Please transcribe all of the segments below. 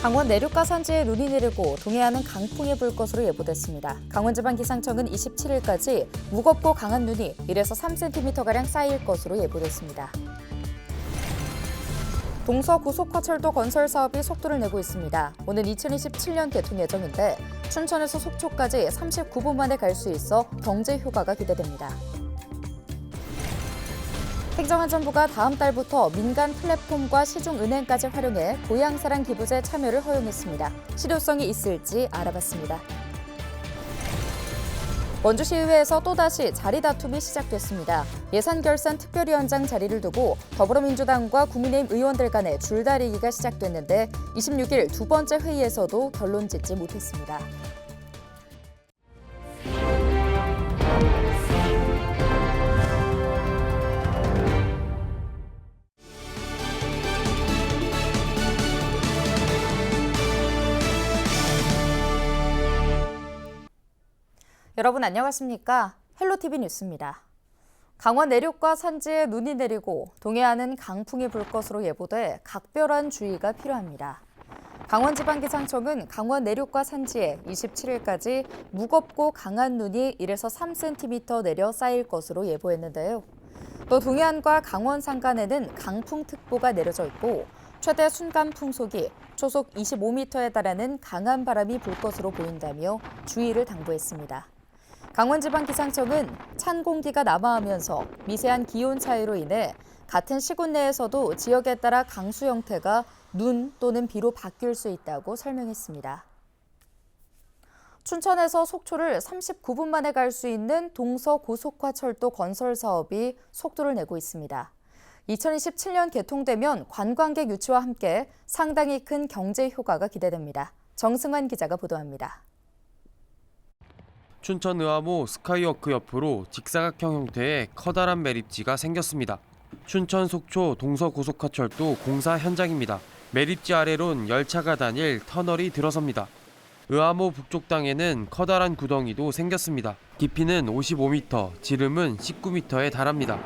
강원 내륙과 산지에 눈이 내리고 동해안은 강풍이 불 것으로 예보됐습니다. 강원지방기상청은 27일까지 무겁고 강한 눈이 1에서 3cm가량 쌓일 것으로 예보됐습니다. 동서고속화철도 건설 사업이 속도를 내고 있습니다. 오는 2027년 개통 예정인데 춘천에서 속초까지 39분 만에 갈 수 있어 경제 효과가 기대됩니다. 행정안전부가 다음 달부터 민간 플랫폼과 시중은행까지 활용해 고향사랑 기부제 참여를 허용했습니다. 실효성이 있을지 알아봤습니다. 원주시의회에서 또다시 자리 다툼이 시작됐습니다. 예산결산 특별위원장 자리를 두고 더불어민주당과 국민의힘 의원들 간의 줄다리기가 시작됐는데 26일 두 번째 회의에서도 결론 짓지 못했습니다. 여러분 안녕하십니까? 헬로티비 뉴스입니다. 강원 내륙과 산지에 눈이 내리고 동해안은 강풍이 불 것으로 예보돼 각별한 주의가 필요합니다. 강원지방기상청은 강원 내륙과 산지에 27일까지 무겁고 강한 눈이 1에서 3cm 내려 쌓일 것으로 예보했는데요. 또 동해안과 강원 산간에는 강풍특보가 내려져 있고 최대 순간 풍속이 초속 25m에 달하는 강한 바람이 불 것으로 보인다며 주의를 당부했습니다. 강원지방기상청은 찬 공기가 남하하면서 미세한 기온 차이로 인해 같은 시군 내에서도 지역에 따라 강수 형태가 눈 또는 비로 바뀔 수 있다고 설명했습니다. 춘천에서 속초를 39분 만에 갈 수 있는 동서고속화철도 건설 사업이 속도를 내고 있습니다. 2027년 개통되면 관광객 유치와 함께 상당히 큰 경제 효과가 기대됩니다. 정승환 기자가 보도합니다. 춘천 의암호 스카이워크 옆으로 직사각형 형태의 커다란 매립지가 생겼습니다. 춘천 속초 동서고속화철도 공사 현장입니다. 매립지 아래론 열차가 다닐 터널이 들어섭니다. 의암호 북쪽 땅에는 커다란 구덩이도 생겼습니다. 깊이는 55m, 지름은 19m에 달합니다.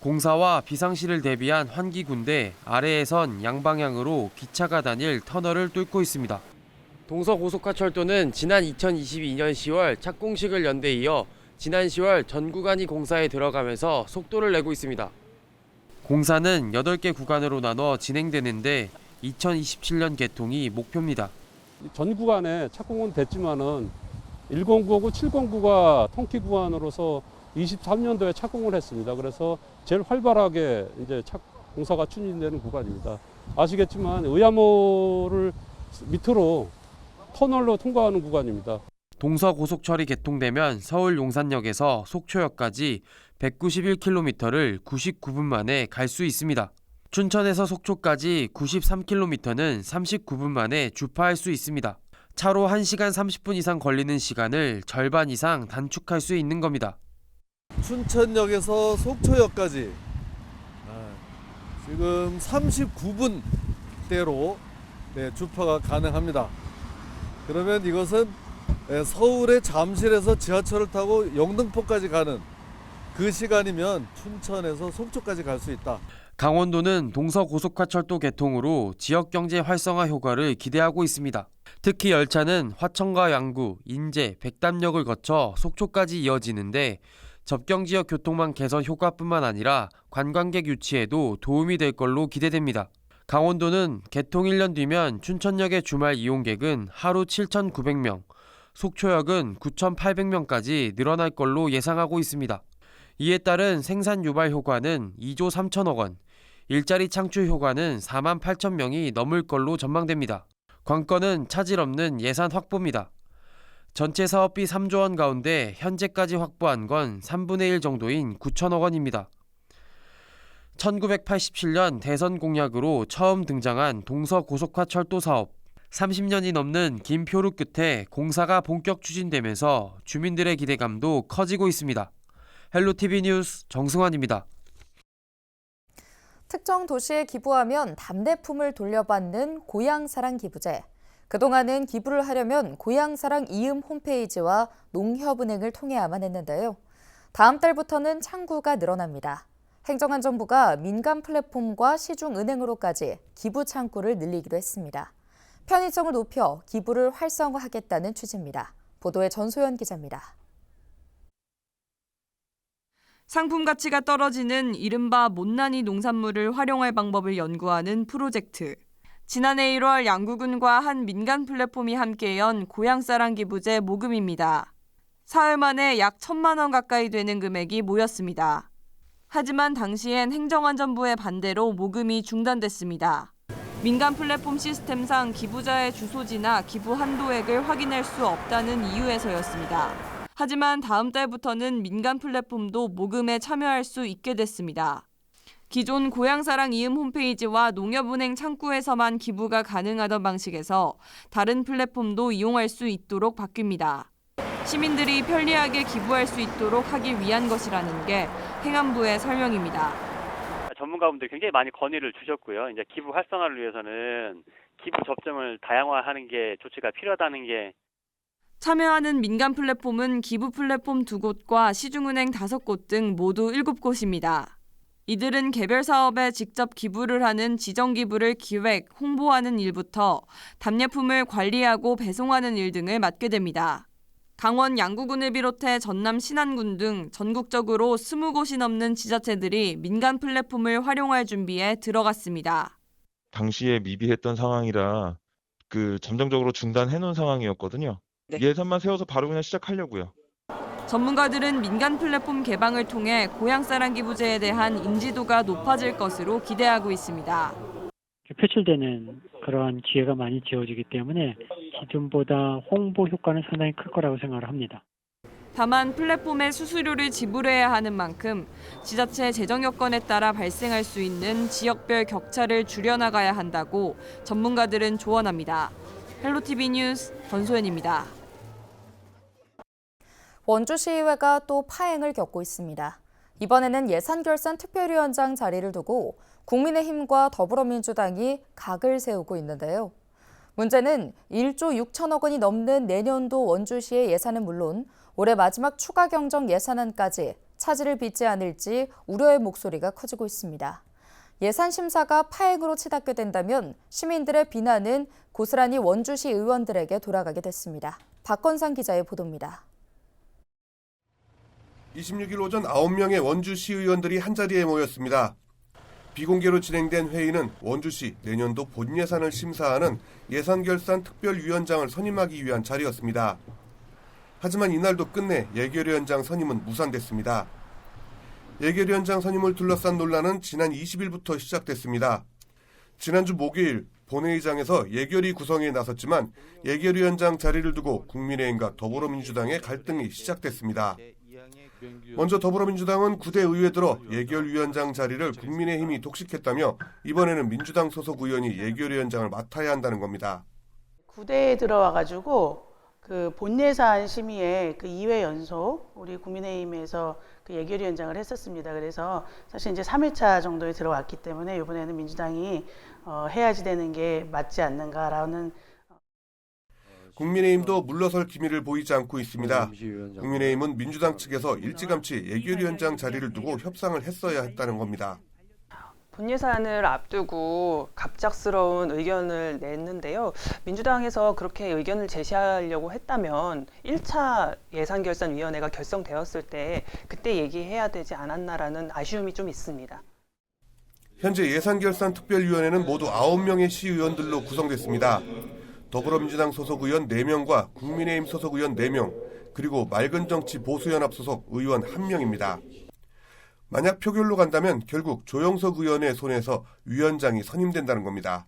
공사와 비상시를 대비한 환기군대 아래에선 양방향으로 기차가 다닐 터널을 뚫고 있습니다. 동서고속화철도는 지난 2022년 10월 착공식을 연 데 이어 지난 10월 전 구간이 공사에 들어가면서 속도를 내고 있습니다. 공사는 8개 구간으로 나눠 진행되는데 2027년 개통이 목표입니다. 전 구간에 착공은 됐지만은 1099하고 709가 통키 구간으로서 23년도에 착공을 했습니다. 그래서 제일 활발하게 이제 공사가 추진되는 구간입니다. 아시겠지만 의암호를 밑으로 터널로 통과하는 구간입니다. 동서고속철이 개통되면 서울 용산역에서 속초역까지 191km를 99분 만에 갈 수 있습니다. 춘천에서 속초까지 93km는 39분 만에 주파할 수 있습니다. 차로 1시간 30분 이상 걸리는 시간을 절반 이상 단축할 수 있는 겁니다. 춘천역에서 속초역까지 지금 39분대로 주파가 가능합니다. 그러면 이것은 서울의 잠실에서 지하철을 타고 영등포까지 가는 그 시간이면 춘천에서 속초까지 갈 수 있다. 강원도는 동서고속화철도 개통으로 지역경제 활성화 효과를 기대하고 있습니다. 특히 열차는 화천과 양구, 인제, 백담역을 거쳐 속초까지 이어지는데 접경지역 교통망 개선 효과뿐만 아니라 관광객 유치에도 도움이 될 걸로 기대됩니다. 강원도는 개통 1년 뒤면 춘천역의 주말 이용객은 하루 7,900명, 속초역은 9,800명까지 늘어날 걸로 예상하고 있습니다. 이에 따른 생산 유발 효과는 2조 3천억 원, 일자리 창출 효과는 4만 8천 명이 넘을 걸로 전망됩니다. 관건은 차질 없는 예산 확보입니다. 전체 사업비 3조 원 가운데 현재까지 확보한 건 3분의 1 정도인 9천억 원입니다. 1987년 대선 공약으로 처음 등장한 동서고속화철도 사업. 30년이 넘는 긴 표류 끝에 공사가 본격 추진되면서 주민들의 기대감도 커지고 있습니다. 헬로티비 뉴스 정승환입니다. 특정 도시에 기부하면 답례품을 돌려받는 고향사랑 기부제. 그동안은 기부를 하려면 고향사랑 이음 홈페이지와 농협은행을 통해야만 했는데요. 다음 달부터는 창구가 늘어납니다. 행정안전부가 민간 플랫폼과 시중은행으로까지 기부 창구를 늘리기도 했습니다. 편의성을 높여 기부를 활성화하겠다는 취지입니다. 보도에 전소연 기자입니다. 상품 가치가 떨어지는 이른바 못난이 농산물을 활용할 방법을 연구하는 프로젝트. 지난해 1월 양구군과 한 민간 플랫폼이 함께 연 고향사랑 기부제 모금입니다. 사흘 만에 약 1,000만 원 가까이 되는 금액이 모였습니다. 하지만 당시엔 행정안전부의 반대로 모금이 중단됐습니다. 민간 플랫폼 시스템상 기부자의 주소지나 기부 한도액을 확인할 수 없다는 이유에서였습니다. 하지만 다음 달부터는 민간 플랫폼도 모금에 참여할 수 있게 됐습니다. 기존 고향사랑 이음 홈페이지와 농협은행 창구에서만 기부가 가능하던 방식에서 다른 플랫폼도 이용할 수 있도록 바뀝니다. 시민들이 편리하게 기부할 수 있도록 하기 위한 것이라는 게 행안부의 설명입니다. 전문가분들이 굉장히 많이 건의를 주셨고요. 이제 기부 활성화를 위해서는 기부 접점을 다양화하는 게 조치가 필요하다는 게. 참여하는 민간 플랫폼은 기부 플랫폼 2곳과 시중은행 5곳 등 모두 7곳입니다. 이들은 개별 사업에 직접 기부를 하는 지정 기부를 기획, 홍보하는 일부터 답례품을 관리하고 배송하는 일 등을 맡게 됩니다. 강원 양구군을 비롯해 전남 신안군 등 전국적으로 20곳이 넘는 지자체들이 민간 플랫폼을 활용할 준비에 들어갔습니다. 당시에 미비했던 상황이라 잠정적으로 중단해 놓은 상황이었거든요. 예산만 세워서 바로 그냥 시작하려고요. 전문가들은 민간 플랫폼 개방을 통해 고향사랑 기부제에 대한 인지도가 높아질 것으로 기대하고 있습니다. 표출되는 그러한 기회가 많이 지어지기 때문에 기존보다 홍보 효과는 상당히 클 거라고 생각을 합니다. 다만 플랫폼에 수수료를 지불해야 하는 만큼 지자체 재정 여건에 따라 발생할 수 있는 지역별 격차를 줄여나가야 한다고 전문가들은 조언합니다. 헬로티비 뉴스 권소연입니다. 원주시의회가 또 파행을 겪고 있습니다. 이번에는 예산결산 특별위원장 자리를 두고 국민의힘과 더불어민주당이 각을 세우고 있는데요. 문제는 1조 6천억 원이 넘는 내년도 원주시의 예산은 물론 올해 마지막 추가 경정 예산안까지 차질을 빚지 않을지 우려의 목소리가 커지고 있습니다. 예산 심사가 파행으로 치닫게 된다면 시민들의 비난은 고스란히 원주시 의원들에게 돌아가게 됐습니다. 박건상 기자의 보도입니다. 26일 오전 9명의 원주시 의원들이 한자리에 모였습니다. 비공개로 진행된 회의는 원주시 내년도 본예산을 심사하는 예산결산 특별위원장을 선임하기 위한 자리였습니다. 하지만 이날도 끝내 예결위원장 선임은 무산됐습니다. 예결위원장 선임을 둘러싼 논란은 지난 20일부터 시작됐습니다. 지난주 목요일 본회의장에서 예결위 구성에 나섰지만 예결위원장 자리를 두고 국민의힘과 더불어민주당의 갈등이 시작됐습니다. 먼저 더불어민주당은 9대 의회 들어 예결위원장 자리를 국민의힘이 독식했다며 이번에는 민주당 소속 의원이 예결위원장을 맡아야 한다는 겁니다. 9대에 들어와가지고 본예산 심의에 2회 연속 우리 국민의힘에서 예결위원장을 했었습니다. 그래서 사실 이제 3회차 정도에 들어왔기 때문에 이번에는 민주당이 해야지 되는 게 맞지 않는가라는. 국민의힘도 물러설 기미를 보이지 않고 있습니다. 국민의힘은 민주당 측에서 일찌감치 예결위원장 자리를 두고 협상을 했어야 했다는 겁니다. 본예산을 앞두고 갑작스러운 의견을 냈는데요. 민주당에서 그렇게 의견을 제시하려고 했다면 1차 예산결산위원회가 결성되었을 때 그때 얘기해야 되지 않았나라는 아쉬움이 좀 있습니다. 현재 예산결산특별위원회는 모두 9명의 시의원들로 구성됐습니다. 더불어민주당 소속 의원 4명과 국민의힘 소속 의원 4명, 그리고 맑은정치 보수연합 소속 의원 1명입니다. 만약 표결로 간다면 결국 조영석 의원의 손에서 위원장이 선임된다는 겁니다.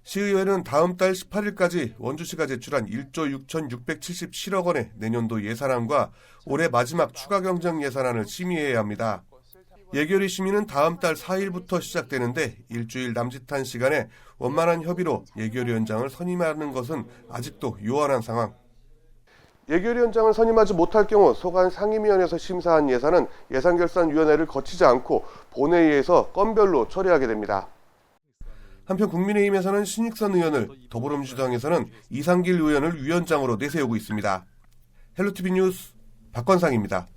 시의회는 다음 달 18일까지 원주시가 제출한 1조 6,677억 원의 내년도 예산안과 올해 마지막 추가 경정 예산안을 심의해야 합니다. 예결위 심의는 다음 달 4일부터 시작되는데 일주일 남짓한 시간에 원만한 협의로 예결위원장을 선임하는 것은 아직도 요원한 상황. 예결위원장을 선임하지 못할 경우 소관 상임위원회에서 심사한 예산은 예산결산위원회를 거치지 않고 본회의에서 건별로 처리하게 됩니다. 한편 국민의힘에서는 신익선 의원을, 더불어민주당에서는 이상길 의원을 위원장으로 내세우고 있습니다. 헬로티비 뉴스 박건상입니다.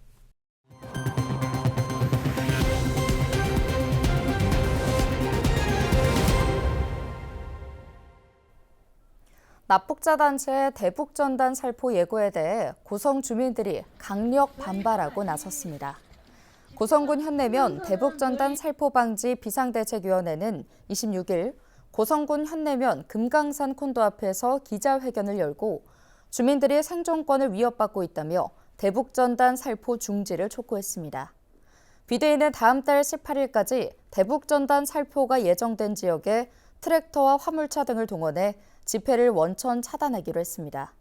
납북자 단체 대북전단 살포 예고에 대해 고성 주민들이 강력 반발하고 나섰습니다. 고성군 현내면 대북전단 살포 방지 비상대책위원회는 26일 고성군 현내면 금강산 콘도 앞에서 기자회견을 열고 주민들이 생존권을 위협받고 있다며 대북전단 살포 중지를 촉구했습니다. 비대위는 다음 달 18일까지 대북전단 살포가 예정된 지역에 트랙터와 화물차 등을 동원해 집회를 원천 차단하기로 했습니다.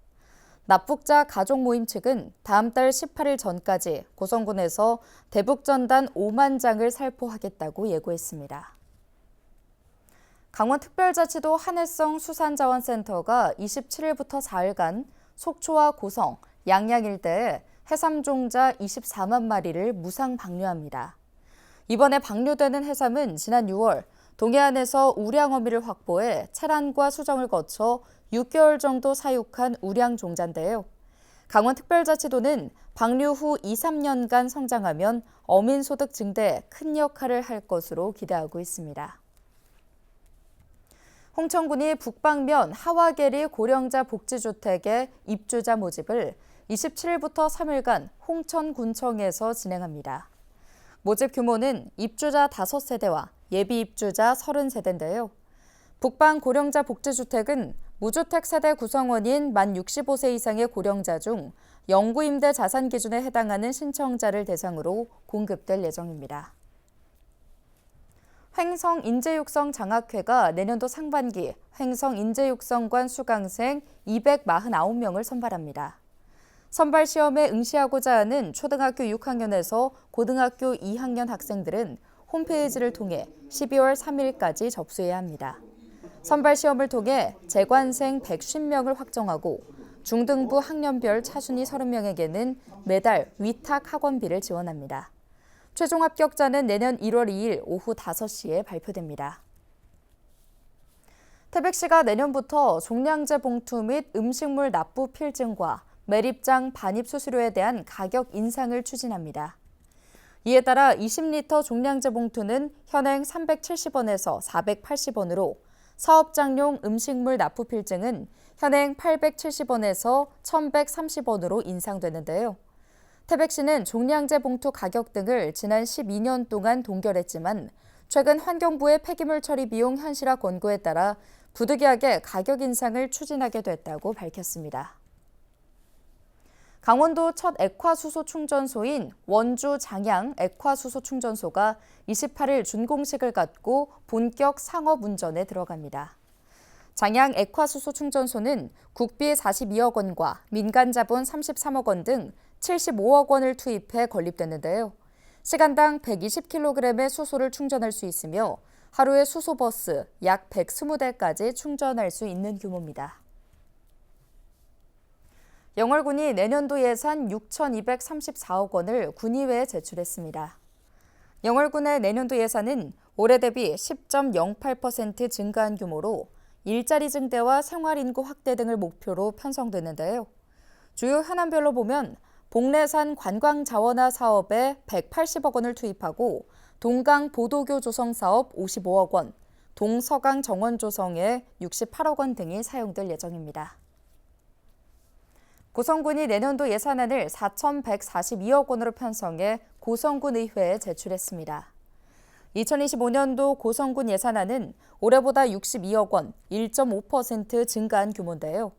납북자 가족 모임 측은 다음 달 18일 전까지 고성군에서 대북전단 5만 장을 살포하겠다고 예고했습니다. 강원특별자치도 한해성 수산자원센터가 27일부터 4일간 속초와 고성, 양양 일대에 해삼종자 24만 마리를 무상 방류합니다. 이번에 방류되는 해삼은 지난 6월 동해안에서 우량 어미를 확보해 체란과 수정을 거쳐 6개월 정도 사육한 우량 종자인데요. 강원특별자치도는 방류 후 2, 3년간 성장하면 어민 소득 증대에 큰 역할을 할 것으로 기대하고 있습니다. 홍천군이 북방면 하와계리 고령자 복지주택의 입주자 모집을 27일부터 3일간 홍천군청에서 진행합니다. 모집 규모는 입주자 5세대와 예비 입주자 30세대인데요. 북방 고령자 복지주택은 무주택 세대 구성원인 만 65세 이상의 고령자 중 영구임대 자산 기준에 해당하는 신청자를 대상으로 공급될 예정입니다. 횡성인재육성 장학회가 내년도 상반기 횡성인재육성관 수강생 249명을 선발합니다. 선발 시험에 응시하고자 하는 초등학교 6학년에서 고등학교 2학년 학생들은 홈페이지를 통해 12월 3일까지 접수해야 합니다. 선발 시험을 통해 재관생 150명을 확정하고 중등부 학년별 차순위 30명에게는 매달 위탁 학원비를 지원합니다. 최종 합격자는 내년 1월 2일 오후 5시에 발표됩니다. 태백시가 내년부터 종량제 봉투 및 음식물 납부 필증과 매립장 반입 수수료에 대한 가격 인상을 추진합니다. 이에 따라 20리터 종량제 봉투는 현행 370원에서 480원으로 사업장용 음식물 납부 필증은 현행 870원에서 1,130원으로 인상되는데요. 태백시는 종량제 봉투 가격 등을 지난 12년 동안 동결했지만 최근 환경부의 폐기물 처리 비용 현실화 권고에 따라 부득이하게 가격 인상을 추진하게 됐다고 밝혔습니다. 강원도 첫 액화수소 충전소인 원주 장양 액화수소 충전소가 28일 준공식을 갖고 본격 상업 운전에 들어갑니다. 장양 액화수소 충전소는 국비 42억 원과 민간 자본 33억 원 등 75억 원을 투입해 건립됐는데요. 시간당 120kg의 수소를 충전할 수 있으며 하루에 수소버스 약 120대까지 충전할 수 있는 규모입니다. 영월군이 내년도 예산 6,234억 원을 군의회에 제출했습니다. 영월군의 내년도 예산은 올해 대비 10.08% 증가한 규모로 일자리 증대와 생활인구 확대 등을 목표로 편성되는데요. 주요 현안별로 보면 복례산 관광자원화 사업에 180억 원을 투입하고 동강 보도교 조성 사업 55억 원, 동서강 정원 조성에 68억 원 등이 사용될 예정입니다. 고성군이 내년도 예산안을 4,142억 원으로 편성해 고성군 의회에 제출했습니다. 2025년도 고성군 예산안은 올해보다 62억 원, 1.5% 증가한 규모인데요.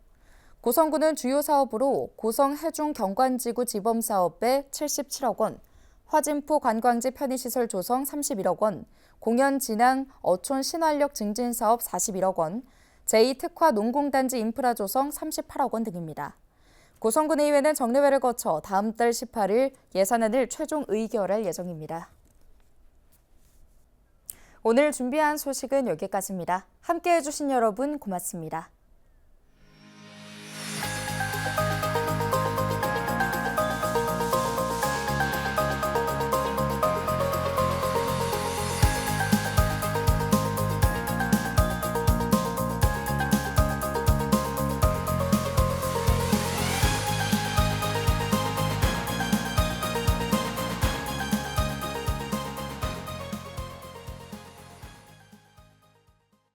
고성군은 주요 사업으로 고성 해중 경관지구 지범 사업에 77억 원, 화진포 관광지 편의시설 조성 31억 원, 공연 진앙 어촌 신활력 증진 사업 41억 원, 제2특화 농공단지 인프라 조성 38억 원 등입니다. 고성군 의회는 정례회를 거쳐 다음 달 18일 예산안을 최종 의결할 예정입니다. 오늘 준비한 소식은 여기까지입니다. 함께해 주신 여러분 고맙습니다.